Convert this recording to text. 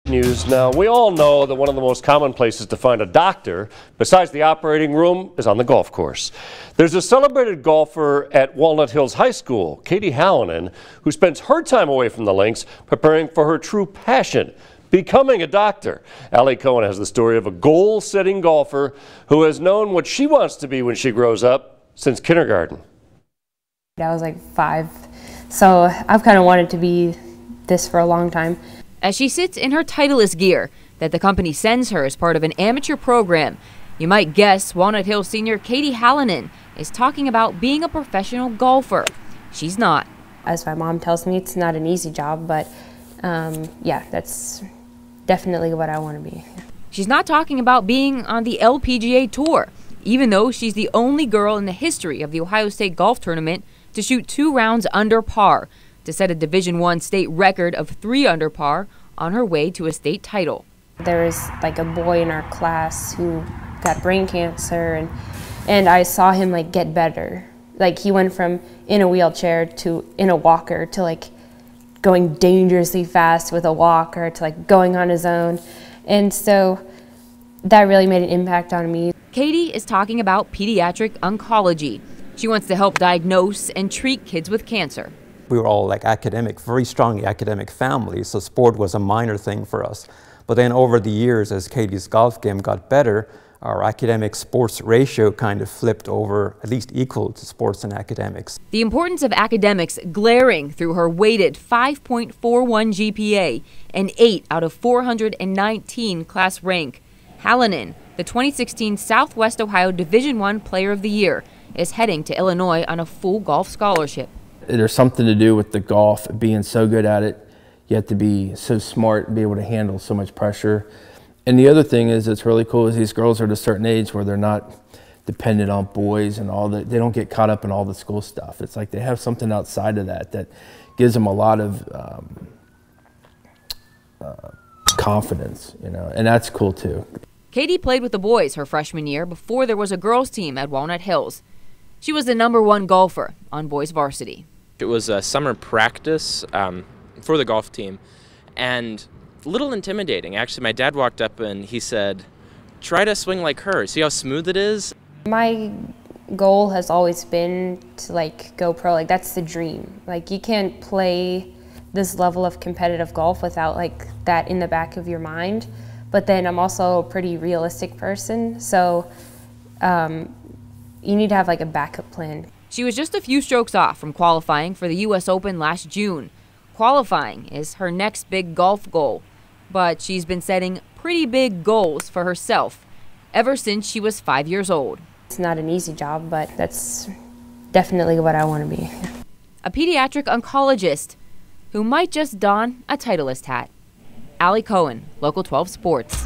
News. Now, we all know that one of the most common places to find a doctor, besides the operating room, is on the golf course. There's a celebrated golfer at Walnut Hills High School, Katie Hallinan, who spends her time away from the links preparing for her true passion, becoming a doctor. Allie Cohen has the story of a goal-setting golfer who has known what she wants to be when she grows up since kindergarten. I was like 5, so I've kind of wanted to be this for a long time. As she sits in her Titleist gear that the company sends her as part of an amateur program, you might guess Walnut Hills senior Katie Hallinan is talking about being a professional golfer. She's not. As my mom tells me, it's not an easy job, but yeah, that's definitely what I want to be. She's not talking about being on the LPGA tour, even though she's the only girl in the history of the Ohio State golf tournament to shoot 2 rounds under par, to set a Division I state record of 3 under par on her way to a state title. There was like a boy in our class who got brain cancer, and I saw him like get better. Like he went from in a wheelchair to in a walker to like going dangerously fast with a walker to like going on his own. And so that really made an impact on me. Katie is talking about pediatric oncology. She wants to help diagnose and treat kids with cancer. We were all like academic, very strongly academic families, so sport was a minor thing for us. But then over the years, as Katie's golf game got better, our academic sports ratio kind of flipped over, at least equal to sports and academics. The importance of academics glaring through her weighted 5.41 GPA and 8 out of 419 class rank. Hallinan, the 2016 Southwest Ohio Division I Player of the Year, is heading to Illinois on a full golf scholarship. There's something to do with the golf, being so good at it. You have to be so smart and be able to handle so much pressure. And the other thing is, it's really cool, is these girls are at a certain age where they're not dependent on boys and all that. They don't get caught up in all the school stuff. It's like they have something outside of that gives them a lot of confidence, you know, and that's cool too. Katie played with the boys her freshman year before there was a girls team at Walnut Hills. She was the #1 golfer on boys varsity. It was a summer practice for the golf team, and a little intimidating. Actually, my dad walked up and he said, "Try to swing like her. See how smooth it is?" My goal has always been to like go pro. Like that's the dream. Like you can't play this level of competitive golf without like that in the back of your mind. But then I'm also a pretty realistic person, so you need to have like a backup plan. She was just a few strokes off from qualifying for the U.S. Open last June. Qualifying is her next big golf goal, but she's been setting pretty big goals for herself ever since she was 5 years old. It's not an easy job, but that's definitely what I want to be. A pediatric oncologist who might just don a Titleist hat. Allie Cohen, Local 12 Sports.